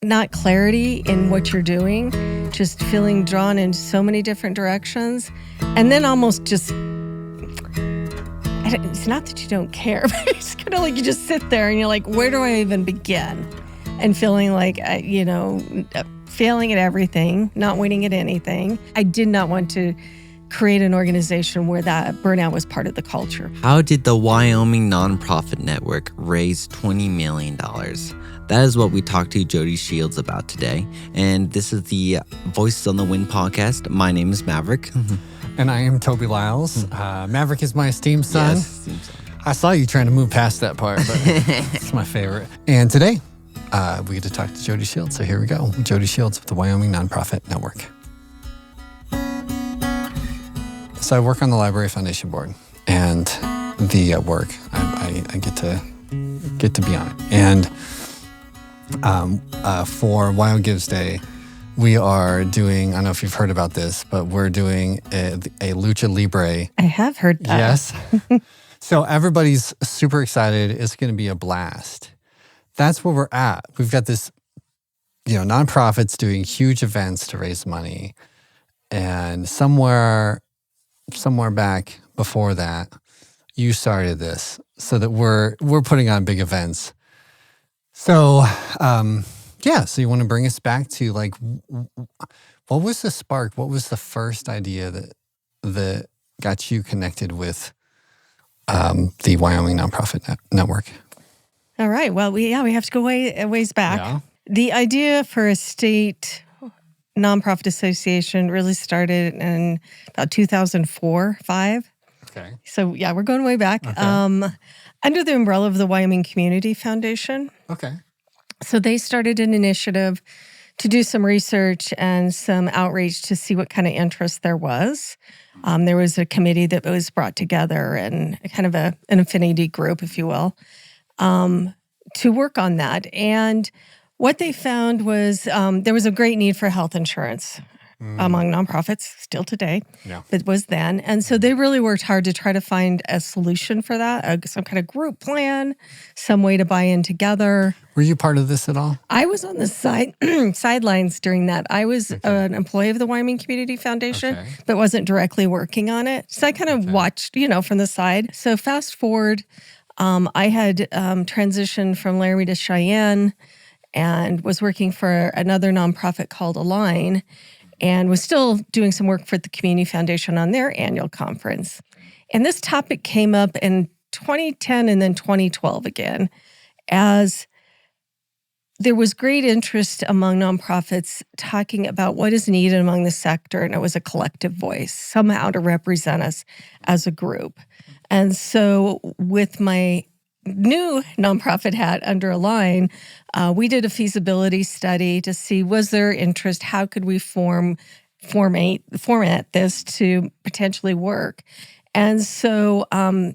not clarity in what you're doing, just feeling drawn in so many different directions. And then almost just, it's not that you don't care, but it's kind of like you just sit there and you're like, where do I even begin? And feeling like, failing at everything, not winning at anything. I did not want to create an organization where that burnout was part of the culture. How did the Wyoming Nonprofit Network raise $20 million? That is what we talked to Jody Shields about today. And this is the Voices on the Wind podcast. My name is Maverick. And I am Toby Lyles. Maverick is my esteemed son. Yes, esteemed son. I saw you trying to move past that part, but it's my favorite. And today, we get to talk to Jody Shields. So here we go. Jody Shields with the Wyoming Nonprofit Network. So I work on the Library Foundation Board, and the work I get to be on it. And for WyoGives Day, we are doing, I don't know if you've heard about this, but we're doing a Lucha Libre. I have heard that. Yes. So everybody's super excited. It's going to be a blast. That's where we're at. We've got this, nonprofits doing huge events to raise money. And somewhere back before that, you started this so that we're putting on big events. So, so you want to bring us back to what was the spark? What was the first idea that got you connected with the Wyoming Nonprofit Network? All right. Well, we have to go a ways back. Yeah. The idea for a state nonprofit association really started in about 2004-05. Okay. So we're going way back. Okay. Under the umbrella of the Wyoming Community Foundation. Okay. So they started an initiative to do some research and some outreach to see what kind of interest there was. There was a committee that was brought together and kind of an affinity group, if you will, to work on that. And what they found was there was a great need for health insurance among nonprofits, still today, but was then. And so they really worked hard to try to find a solution for that, some kind of group plan, some way to buy in together. Were you part of this at all? I was on the sidelines during that. I was an employee of the Wyoming Community Foundation, but wasn't directly working on it. So I kind of watched, from the side. So fast forward, I had transitioned from Laramie to Cheyenne and was working for another nonprofit called Align, and was still doing some work for the Community Foundation on their annual conference. And this topic came up in 2010 and then 2012 again, as there was great interest among nonprofits talking about what is needed among the sector, and it was a collective voice, somehow to represent us as a group. And so with my new nonprofit hat under Align, we did a feasibility study to see was there interest, how could we format this to potentially work. And so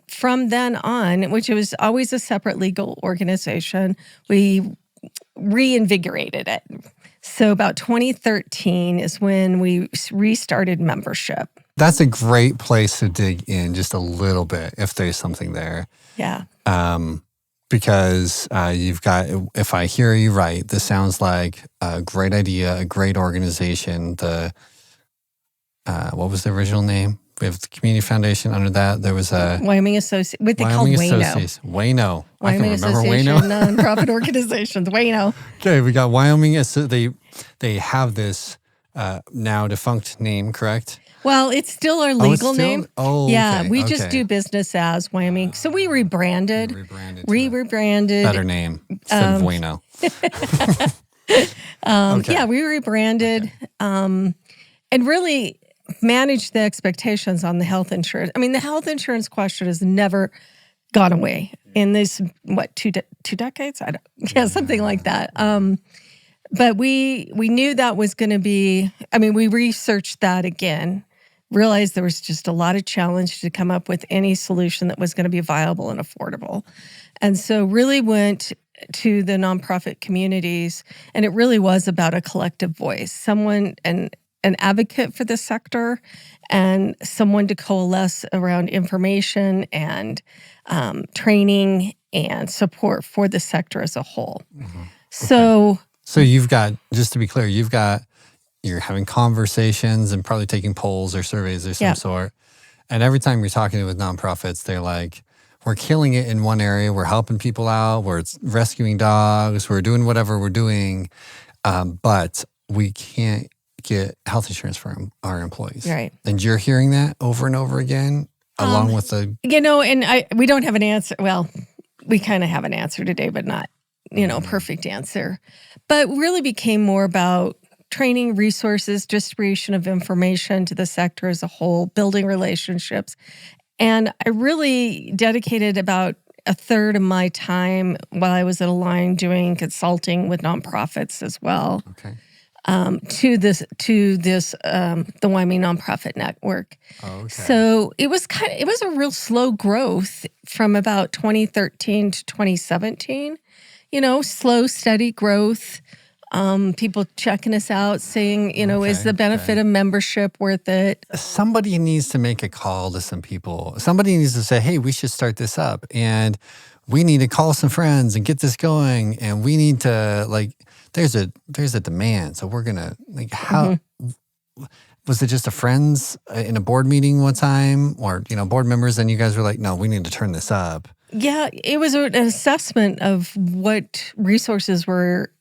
from then on, which was always a separate legal organization, we reinvigorated it. So about 2013 is when we restarted membership. That's a great place to dig in just a little bit, if there's something there. Yeah. Because you've got, if I hear you right, this sounds like a great idea, a great organization. What was the original name? We have the Community Foundation. Under that, there was a Wyoming Association. What they called WYNO. WYNO. Wyoming Association Nonprofit Organizations. WYNO. Okay, we got Wyoming. They have this now defunct name, correct? Well, it's still our legal name. Oh, yeah. okay, We just do business as Wyoming. So we rebranded. Rebranded. Better name instead of WYNO. Yeah, we rebranded and really managed the expectations on the health insurance. I mean, the health insurance question has never gone away in this, two decades? Something like that. But we knew that was going to be, we researched that again, realized there was just a lot of challenge to come up with any solution that was going to be viable and affordable. And so really went to the nonprofit communities, and it really was about a collective voice, someone, an advocate for the sector, and someone to coalesce around information and training and support for the sector as a whole. Mm-hmm. So So you've got, just to be clear, you're having conversations and probably taking polls or surveys of some sort. And every time you're talking with nonprofits, they're like, we're killing it in one area. We're helping people out. We're rescuing dogs. We're doing whatever we're doing. But we can't get health insurance for our employees. Right. And you're hearing that over and over again, along with the... And we don't have an answer. Well, we kind of have an answer today, but not, perfect answer. But really became more about training, resources, distribution of information to the sector as a whole, building relationships. And I really dedicated about a third of my time while I was at Align doing consulting with nonprofits as well. Okay. To the Wyoming Nonprofit Network. Okay. So it was a real slow growth from about 2013 to 2017. Slow, steady growth. People checking us out, saying, is the benefit of membership worth it? Somebody needs to make a call to some people. Somebody needs to say, hey, we should start this up. And we need to call some friends and get this going. And we need to, there's a demand. So we're going to, how, was it just a friends in a board meeting one time or, board members? And you guys were like, no, we need to turn this up. Yeah, it was an assessment of what resources were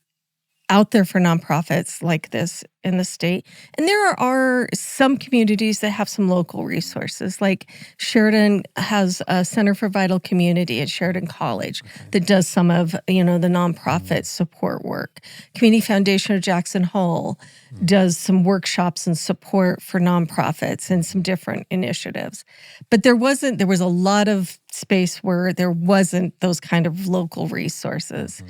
out there for nonprofits like this in the state. And there are some communities that have some local resources. Like Sheridan has a Center for Vital Community at Sheridan College that does some of, the nonprofit support work. Community Foundation of Jackson Hole does some workshops and support for nonprofits and some different initiatives. But there was a lot of space where there wasn't those kind of local resources.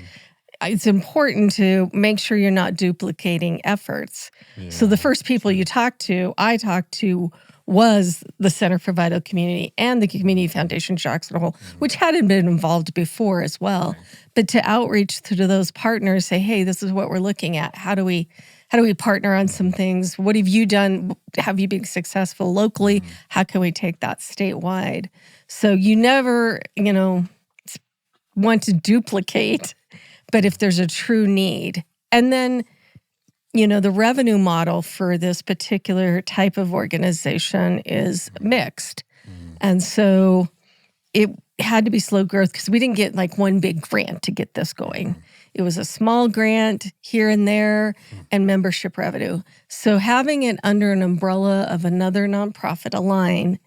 It's important to make sure you're not duplicating efforts. Yeah. So the first people I talked to was the Center for Vital Community and the Community Foundation Jackson Hole, which hadn't been involved before as well. Right. But to outreach to those partners, say, hey, this is what we're looking at. How do we partner on some things? What have you done? Have you been successful locally? How can we take that statewide? So you never, want to duplicate. But if there's a true need, and then, the revenue model for this particular type of organization is mixed. And so it had to be slow growth because we didn't get one big grant to get this going. It was a small grant here and there and membership revenue. So having it under an umbrella of another nonprofit, Align,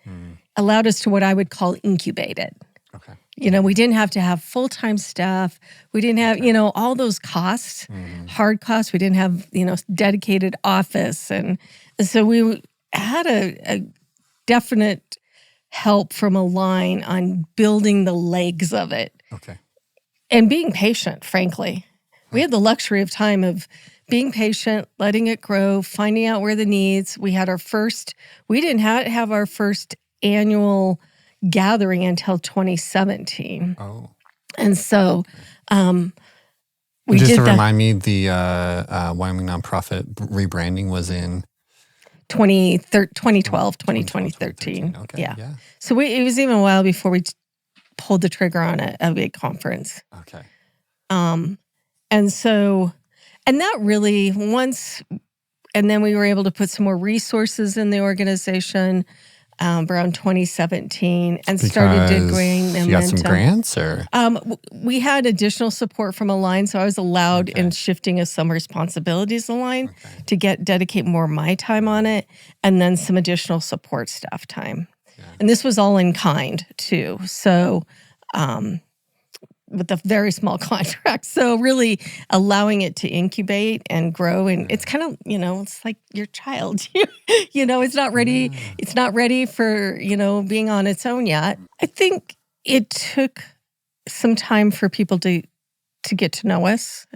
allowed us to what I would call incubate it. Okay. We didn't have to have full-time staff. We didn't have, all those costs, hard costs. We didn't have, dedicated office. And so we had a definite help from Align on building the legs of it. Okay. And being patient, frankly. We had the luxury of time of being patient, letting it grow, finding out where the needs. We didn't have our first annual gathering until 2017. Oh. And so we just did to remind me, the Wyoming Nonprofit rebranding was in 2012, 2013. Okay. Yeah. So it was even a while before we pulled the trigger on a big conference. Okay. And that really and then we were able to put some more resources in the organization around 2017 and started growing momentum. You got some grants or? We had additional support from Align, so I was allowed in shifting of some responsibilities Align to dedicate more of my time on it, and then some additional support staff time. Yeah. And this was all in kind too. So with a very small contract. So really allowing it to incubate and grow. And it's kind of, it's like your child, it's not ready. Yeah. It's not ready for, being on its own yet. I think it took some time for people to get to know us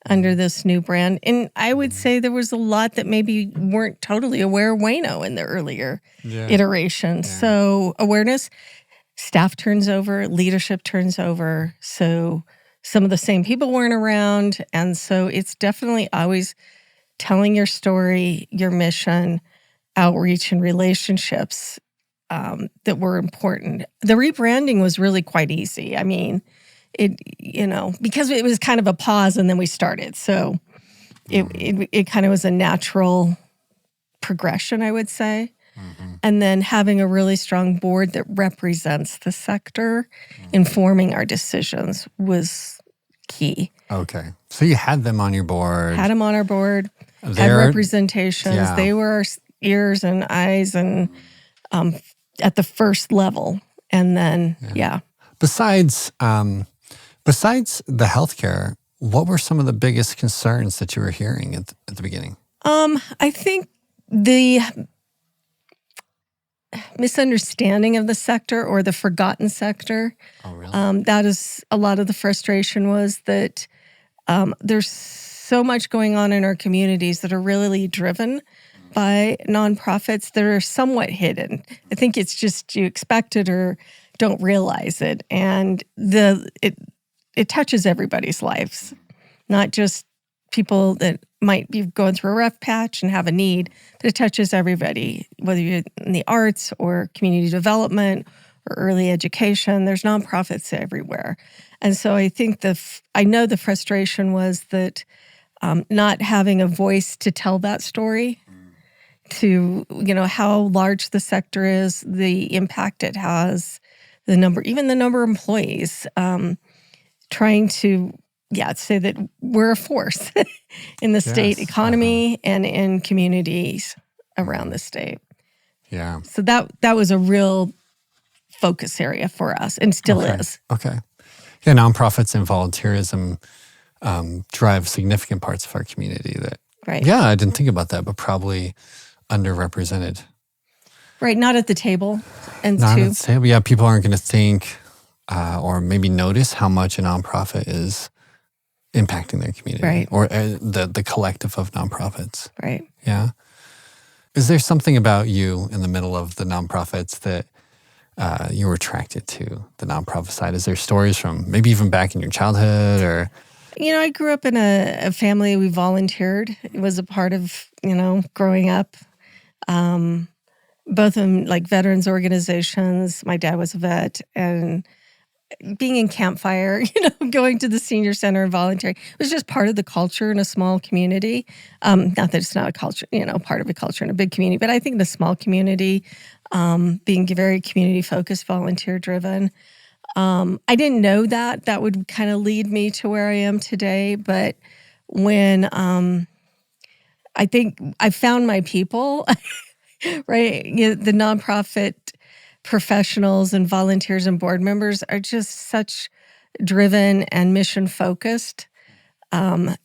under this new brand. And I would say there was a lot that maybe weren't totally aware of Wayno in the earlier iterations. Yeah. So awareness. Staff turns over, leadership turns over. So some of the same people weren't around. And so it's definitely always telling your story, your mission, outreach, and relationships that were important. The rebranding was really quite easy. I mean, because it was kind of a pause and then we started. So it kind of was a natural progression, I would say. And then having a really strong board that represents the sector, informing our decisions was key. Okay. So you had them on your board. Had them on our board, had representations. Yeah. They were our ears and eyes and at the first level. And then, Besides the healthcare, what were some of the biggest concerns that you were hearing at the beginning? I think the misunderstanding of the sector or the forgotten sector. Oh, really? That is a lot of the frustration was that there's so much going on in our communities that are really driven by nonprofits that are somewhat hidden. I think it's just you expect it or don't realize it. And it touches everybody's lives, not just people that might be going through a rough patch and have a need, but it touches everybody, whether you're in the arts or community development or early education. There's nonprofits everywhere. And so I think I know the frustration was that not having a voice to tell that story, to, how large the sector is, the impact it has, even the number of employees, trying to say that we're a force in the state economy and in communities around the state. Yeah. So that was a real focus area for us and still is. Okay. Yeah, nonprofits and volunteerism drive significant parts of our community that, I didn't think about that, but probably underrepresented. Right, not at the table. And not at the table. Yeah, people aren't going to think or maybe notice how much a nonprofit is impacting their community, right? Or the collective of nonprofits, right? Yeah. Is there something about you in the middle of the nonprofits that you were attracted to the nonprofit side? Is there stories from maybe even back in your childhood, or? I grew up in a family. We volunteered. It was a part of growing up. Both of them like veterans organizations. My dad was a vet, and being in Campfire, going to the senior center and volunteering, it was just part of the culture in a small community. Not that it's not a culture, part of a culture in a big community, but I think in a small community, being very community-focused, volunteer-driven. I didn't know that would kind of lead me to where I am today, but when I think I found my people, right? The nonprofit professionals and volunteers and board members are just such driven and mission focused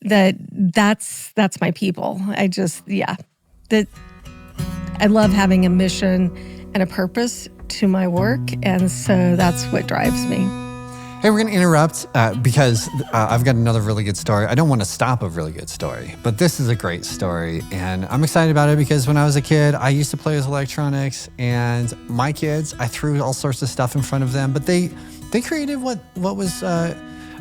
that's my people. I love having a mission and a purpose to my work, and so that's what drives me. Hey, we're going to interrupt because I've got another really good story. I don't want to stop a really good story, but this is a great story, and I'm excited about it because when I was a kid, I used to play with electronics, and my kids, I threw all sorts of stuff in front of them, but they created what was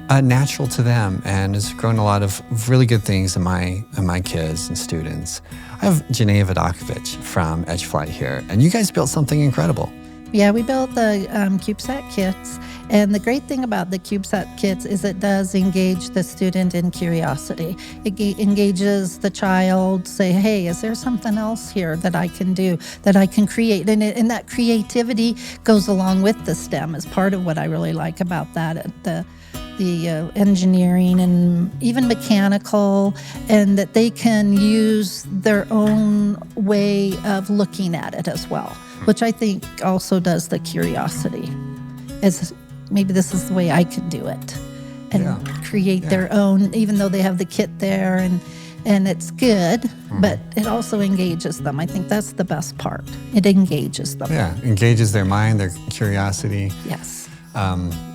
natural to them, and has grown a lot of really good things in my kids and students. I have Janae Vidakovich from Edge Flight here, and you guys built something incredible. Yeah, we built the CubeSat kits, and the great thing about the CubeSat kits is it does engage the student in curiosity. It engages the child, say, hey, is there something else here that I can do, that I can create? And that creativity goes along with the STEM is part of what I really like about that, the engineering and even mechanical, and that they can use their own way of looking at it as well, which I think also does the curiosity. As maybe this is the way I can do it, and create their own, even though they have the kit there and it's good, but it also engages them. I think that's the best part. It engages them. Yeah, engages their mind, their curiosity. Yes.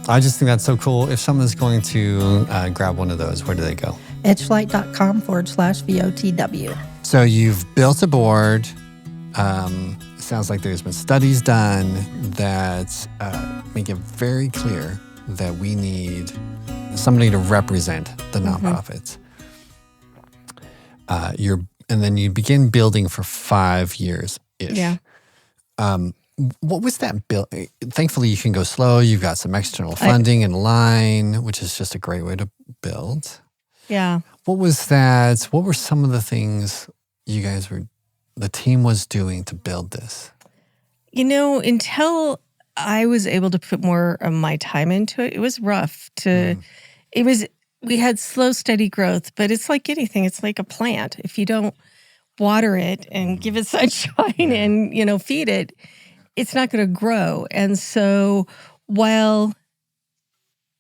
I just think that's so cool. If someone's going to grab one of those, where do they go? edgeflight.com/VOTW. So you've built a board. It sounds like there's been studies done that make it very clear that we need somebody to represent the nonprofits. And then you begin building for 5 years-ish. Yeah. what was that build? Thankfully, you can go slow. You've got some external funding in line, which is just a great way to build. Yeah. What was that? What were some of the things the team was doing to build this? Until I was able to put more of my time into it, it was rough we had slow, steady growth, but it's like anything. It's like a plant. If you don't water it and give it sunshine and, feed it, it's not going to grow. And so while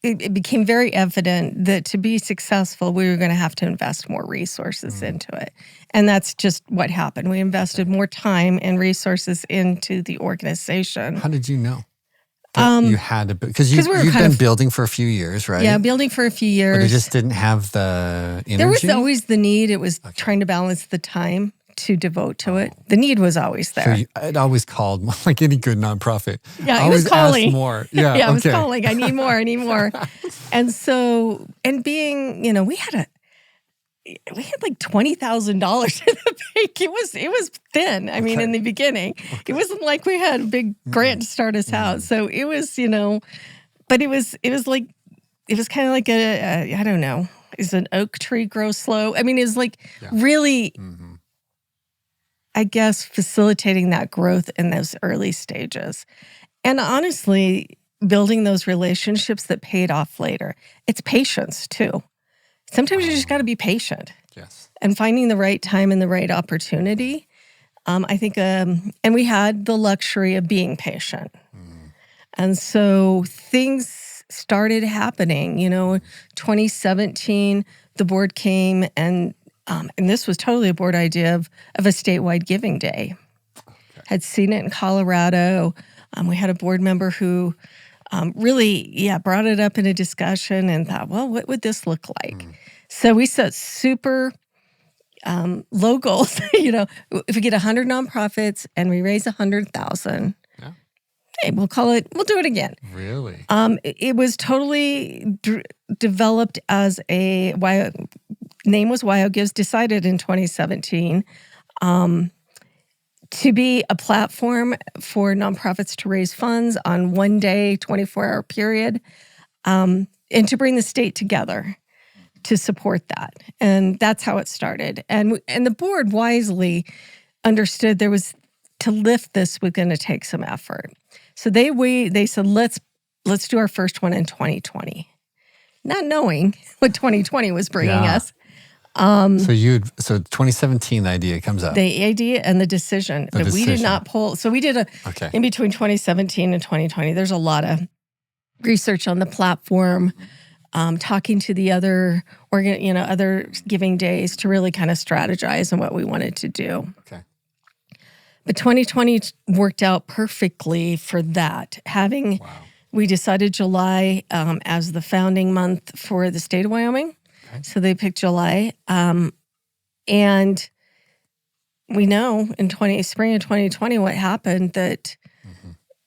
it became very evident that to be successful, we were going to have to invest more resources into it. And that's just what happened. We invested more time and resources into the organization. How did you know? You had to, because you've been building for a few years, right? Yeah, building for a few years. But it just didn't have the energy? There was always the need. It was trying to balance the time to devote to it. The need was always there. So it always called, like any good nonprofit. Yeah, it was calling. Ask more. Yeah, yeah, it was calling. I need more. I need more. And so, being, we had like $20,000 in the bank. It was thin. I mean, in the beginning, it wasn't like we had a big grant to start us out. So it was, but it was kind of like I don't know. Is an oak tree grow slow? I mean, it's like really, I guess, facilitating that growth in those early stages. And honestly, building those relationships that paid off later. It's patience too. Sometimes you just got to be patient. Yes. And finding the right time and the right opportunity. I think, and we had the luxury of being patient. And so things started happening. 2017, the board came and this was totally a board idea of a statewide giving day. Had seen it in Colorado. We had a board member who really, brought it up in a discussion and thought, well, what would this look like? So we set super low goals. If we get 100 nonprofits and we raise 100,000, hey, we'll do it again. Really? It was totally developed as name was WyoGives, decided in 2017 to be a platform for nonprofits to raise funds on one day, 24-hour period, and to bring the state together to support that. And that's how it started. And the board wisely understood to lift this was going to take some effort. So they said, let's do our first one in 2020, not knowing what 2020 was bringing us. So 2017, the idea comes up. The idea and the decision. We did not pull. So we did in between 2017 and 2020, there's a lot of research on the platform, talking to the other giving days to really kind of strategize on what we wanted to do. Okay. But 2020 worked out perfectly for that. We decided July as the founding month for the state of Wyoming. Okay. So they picked July. And we know in spring of 2020 what happened, that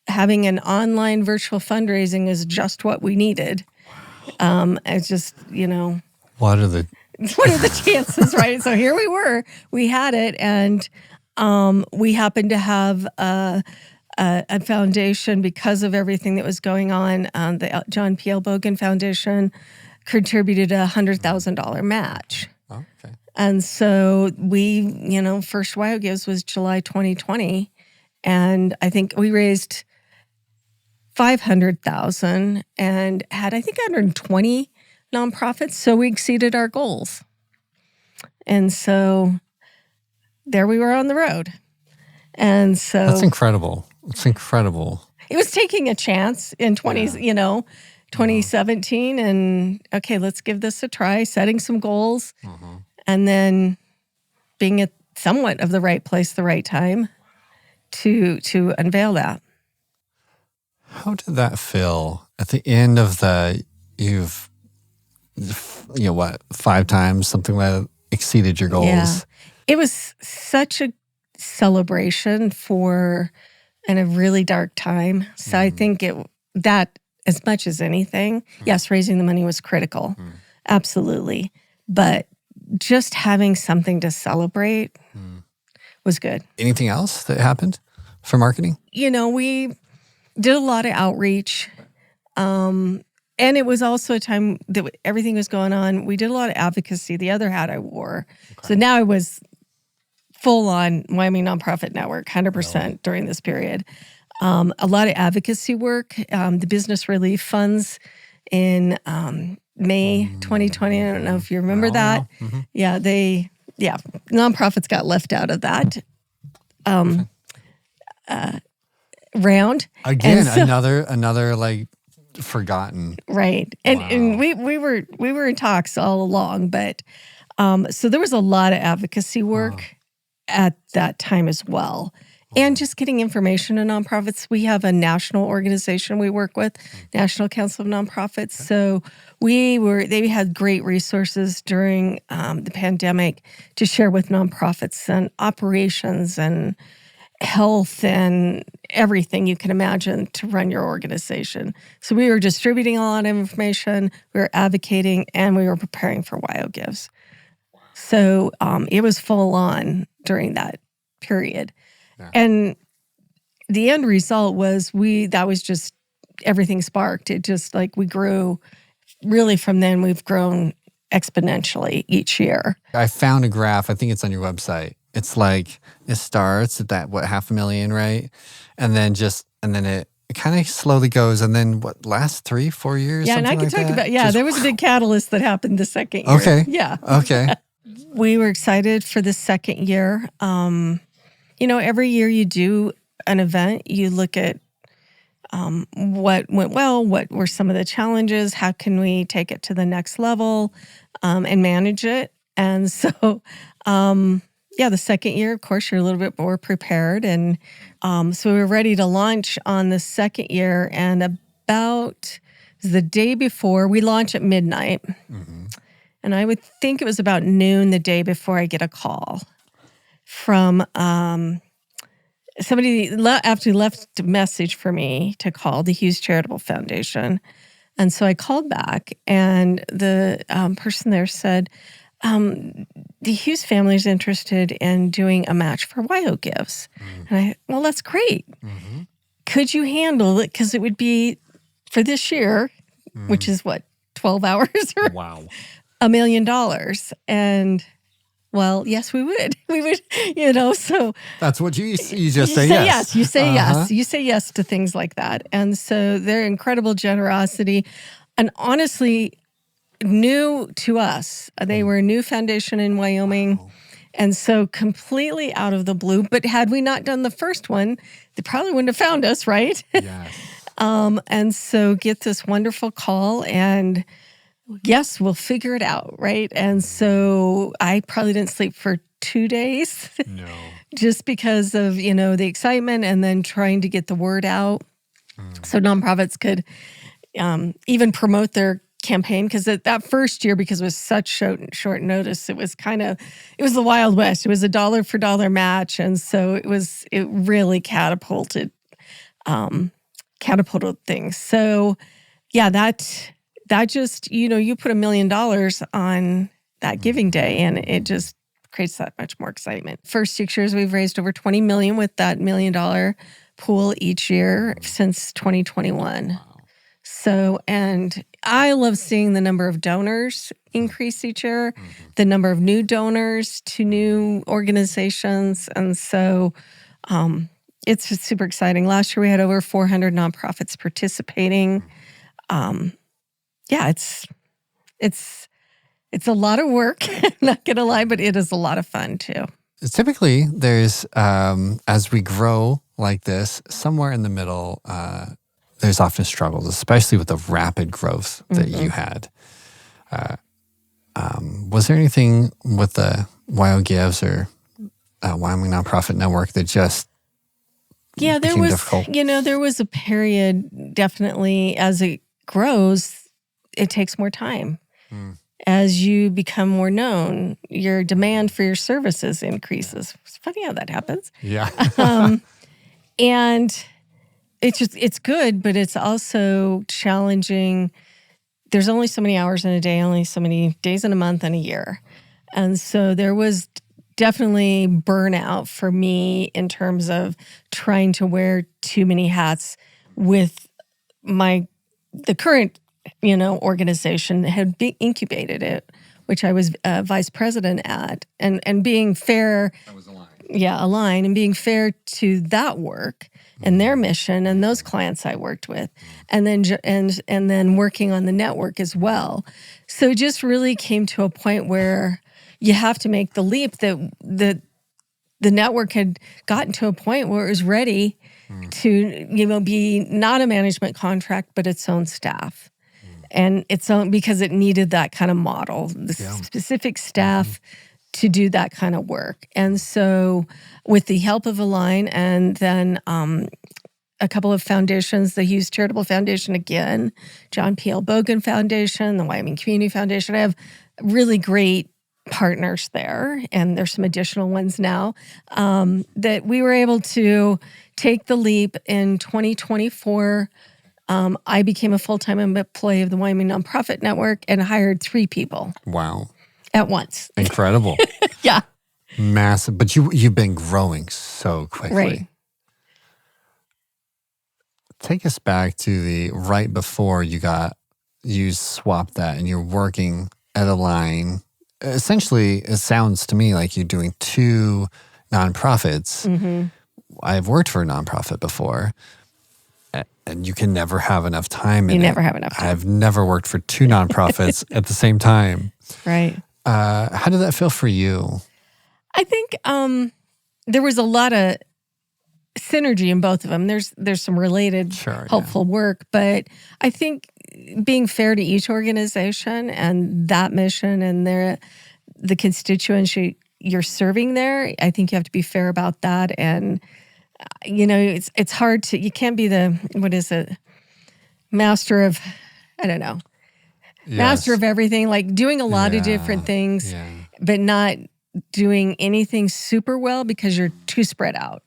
having an online virtual fundraising is just what we needed. It's just, What are the chances, right? So here we were. We had it, and we happened to have a foundation because of everything that was going on. The John P. L. Bogan Foundation contributed a $100,000 match. Oh, okay. And so we, first WyoGives was July 2020, and I think we raised $500,000 and had, I think, 120 nonprofits. So we exceeded our goals. And so there we were on the road. And so that's incredible. It's incredible. It was taking a chance in 2017 and okay, let's give this a try, setting some goals, and then being at somewhat of the right place, the right time to unveil that. How did that feel at the end of you've 5 times, something like that, exceeded your goals? Yeah. It was such a celebration in a really dark time. So I think that as much as anything, yes, raising the money was critical. Absolutely. But just having something to celebrate was good. Anything else that happened for marketing? We did a lot of outreach. And it was also a time that everything was going on. We did a lot of advocacy, the other hat I wore. Okay. So now I was full on Wyoming Nonprofit Network, 100% during this period. A lot of advocacy work, the business relief funds in May 2020. I don't know if you remember that. Mm-hmm. Yeah, nonprofits got left out of that round. Again, so, another like forgotten. Right. And we were in talks all along, but so there was a lot of advocacy work at that time as well. And just getting information to nonprofits. We have a national organization we work with, National Council of Nonprofits. So they had great resources during the pandemic to share with nonprofits and operations and health and everything you can imagine to run your organization. So we were distributing a lot of information, we were advocating, and we were preparing for WyoGives. So it was full on during that period. Yeah. And the end result was that was just everything sparked. It just like we grew really from then. We've grown exponentially each year. I found a graph. I think it's on your website. It's like it starts at that 500,000, right? And then it kind of slowly goes. And then lasts 3-4 years? Yeah, and I can talk about there was a big catalyst that happened the second year. Okay. Yeah. Okay. We were excited for the second year. Every year you do an event, you look at what went well, what were some of the challenges, how can we take it to the next level and manage it. And so, the second year, of course, you're a little bit more prepared. And so we were ready to launch on the second year. And about the day before, we launch at midnight. Mm-hmm. And I would think it was about noon the day before I get a call from somebody after left a message for me to call the Hughes Charitable Foundation. And so I called back, and the person there said, the Hughes family is interested in doing a match for WyoGives. And that's great. Mm-hmm. Could you handle it? Because it would be for this year, which is 12 hours? Or wow. $1 million. And yes, we would. We would, so. That's what you just say yes. You say yes. You say yes to things like that. And so their incredible generosity, and honestly, new to us. They were a new foundation in Wyoming. Wow. And so completely out of the blue. But had we not done the first one, they probably wouldn't have found us, right? Yes. And so get this wonderful call, and yes, we'll figure it out, right? And so I probably didn't sleep for 2 days. No. Just because of, the excitement and then trying to get the word out so nonprofits could even promote their campaign. Because that first year, because it was such short notice, it was the Wild West. It was a dollar for dollar match. And so it really catapulted things. So yeah, that just, you put $1 million on that giving day, and it just creates that much more excitement. First 6 years, we've raised over $20 million with that $1 million pool each year since 2021. Wow. So, and I love seeing the number of donors increase each year, the number of new donors to new organizations. And so it's just super exciting. Last year, we had over 400 nonprofits participating. It's a lot of work, I'm not going to lie, but it is a lot of fun too. Typically, there's, as we grow like this, somewhere in the middle, there's often struggles, especially with the rapid growth that you had. Was there anything with the WyoGives or Wyoming Nonprofit Network that just there was difficult? There was a period, definitely, as it grows, it takes more time. As you become more known, your demand for your services increases. It's funny how that happens. Yeah. And it's good, but it's also challenging. There's only so many hours in a day, only so many days in a month and a year. And so there was definitely burnout for me in terms of trying to wear too many hats with the current, organization that had incubated it, which I was vice president at, and being fair. That was aligned. Yeah, align and being fair to that work and their mission and those clients I worked with, and then working on the network as well. So it just really came to a point where you have to make the leap that the network had gotten to a point where it was ready to be not a management contract but its own staff, and its own, because it needed that kind of model, the specific staff. To do that kind of work. And so with the help of Align and then a couple of foundations, the Hughes Charitable Foundation again, John P.L. Bogan Foundation, the Wyoming Community Foundation, I have really great partners there, and there's some additional ones now, that we were able to take the leap in 2024. I became a full-time employee of the Wyoming Nonprofit Network and hired 3 people. Wow. At once. Incredible. Yeah. Massive. But you've been growing so quickly. Right. Take us back to the right before you swapped that and you're working at Align. Essentially, it sounds to me like you're doing 2 nonprofits. Mm-hmm. I've worked for a nonprofit before, and you can never have enough time. You never have enough time. I've never worked for 2 nonprofits at the same time. Right. How did that feel for you? I think there was a lot of synergy in both of them. There's some related helpful work, but I think being fair to each organization and that mission and the constituency you're serving there, I think you have to be fair about that. And it's hard to, you can't be master of, I don't know. Yes. Master of everything, like doing a lot of different things, but not doing anything super well because you're too spread out.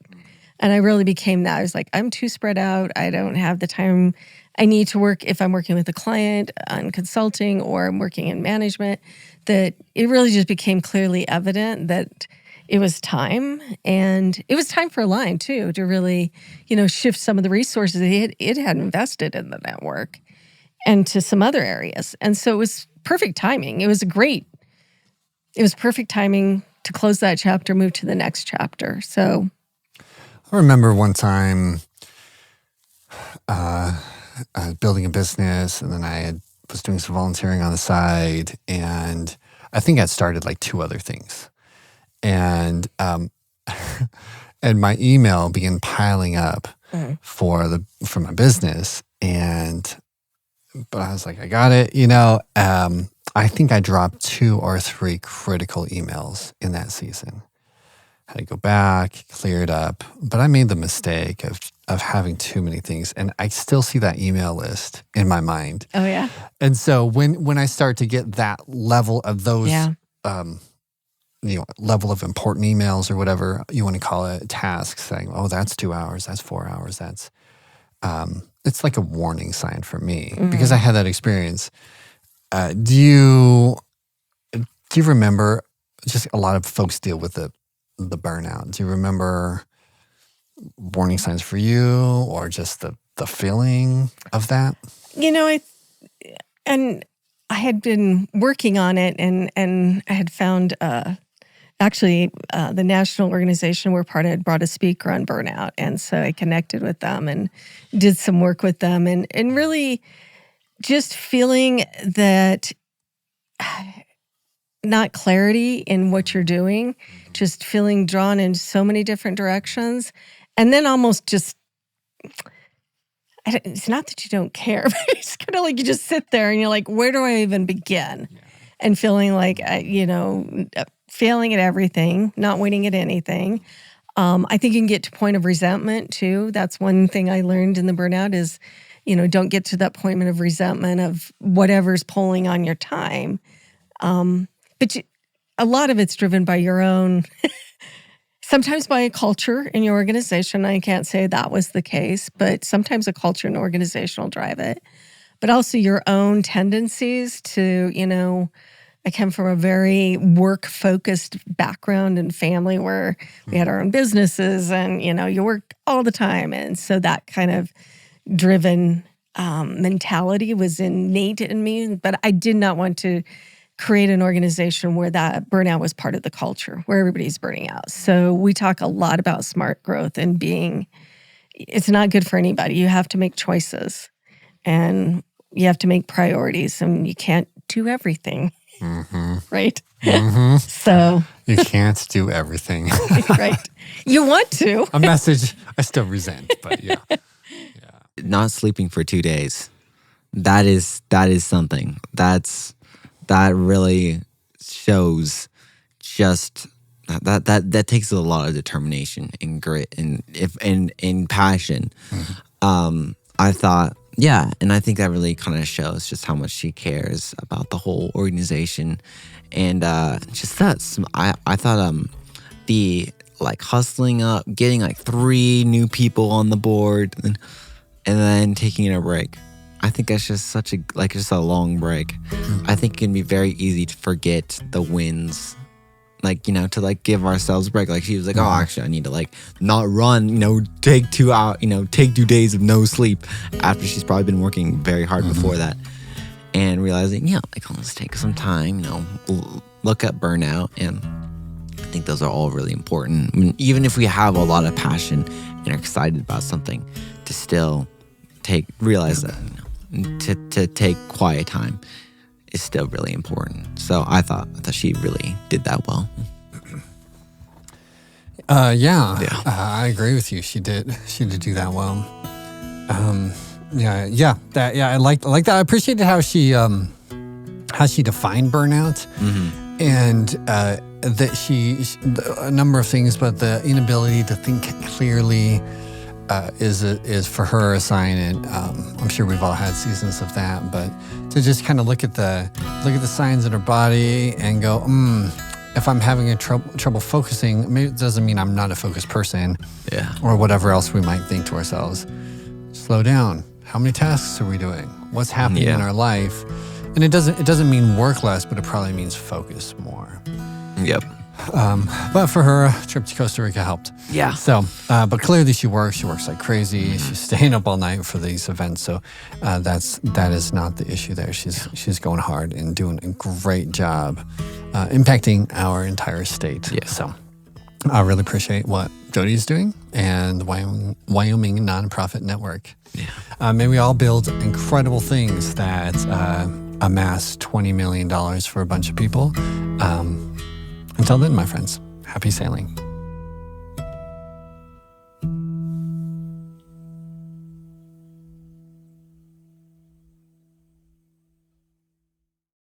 And I really became that. I was like, I'm too spread out. I don't have the time I need to work if I'm working with a client on consulting or I'm working in management, that it really just became clearly evident that it was time. And it was time for Align too, to really, shift some of the resources it had invested in the network and to some other areas. And so it was perfect timing. It was perfect timing to close that chapter, move to the next chapter. So I remember one time building a business, and then I was doing some volunteering on the side, and I think I'd started like 2 other things. And and my email began piling up for my business, but I was like, I got it, I think I dropped 2 or 3 critical emails in that season. I had to go back, clear it up, but I made the mistake of having too many things, and I still see that email list in my mind. Oh yeah. And so when I start to get that level of those, level of important emails or whatever you want to call it, tasks, saying, oh, that's 2 hours, that's 4 hours, that's it's like a warning sign for me because I had that experience. Do you remember? Just a lot of folks deal with the burnout. Do you remember warning signs for you, or just the feeling of that? I had been working on it, and I had found the national organization we're part of had brought a speaker on burnout. And so I connected with them and did some work with them, and really just feeling that not clarity in what you're doing, just feeling drawn in so many different directions. And then almost just, it's not that you don't care, but it's kind of like you just sit there and you're like, where do I even begin? Yeah. And feeling like, failing at everything, not winning at anything. I think you can get to a point of resentment too. That's one thing I learned in the burnout is, don't get to that point of resentment of whatever's pulling on your time. But a lot of it's driven by your own, sometimes by a culture in your organization. I can't say that was the case, but sometimes a culture and organization will drive it. But also your own tendencies to, I come from a very work-focused background and family where we had our own businesses and, you work all the time. And so that kind of driven mentality was innate in me. But I did not want to create an organization where that burnout was part of the culture, where everybody's burning out. So we talk a lot about smart growth and it's not good for anybody. You have to make choices and you have to make priorities, and you can't do everything. Right? So you can't do everything. Right. You want to. A message I still resent, but yeah. Not sleeping for 2 days. That is something. That really shows just that takes a lot of determination and grit and passion. I thought, and I think that really kind of shows just how much she cares about the whole organization, and just that I thought the hustling up, getting 3 new people on the board, and then taking a break. I think that's just such just a long break. I think it can be very easy to forget the wins. To give ourselves a break. She was oh, actually, I need to not run, take 2 out, take 2 days of no sleep after she's probably been working very hard before that. And realizing, let's take some time, look at burnout. And I think those are all really important. I mean, even if we have a lot of passion and are excited about something, to still realize that, to take quiet time is still really important. So I thought she really did that well. I agree with you. She did do that well. I like that. I appreciated how she defined burnout, and that a number of things, but the inability to think clearly is for her a sign, and I'm sure we've all had seasons of that. But to just kind of look at the signs in her body and go, if I'm having trouble focusing, maybe it doesn't mean I'm not a focused person, or whatever else we might think to ourselves. Slow down. How many tasks are we doing? What's happening in our life? And it doesn't mean work less, but it probably means focus more. Yep. But for her, a trip to Costa Rica helped. Yeah. So, but clearly she works like crazy. She's staying up all night for these events. So that is not the issue there. She's going hard and doing a great job, impacting our entire state. Yeah. So I really appreciate what Jody is doing and the Wyoming Nonprofit Network. Yeah. May we all build incredible things that amass $20 million for a bunch of people. Until then, my friends, happy sailing.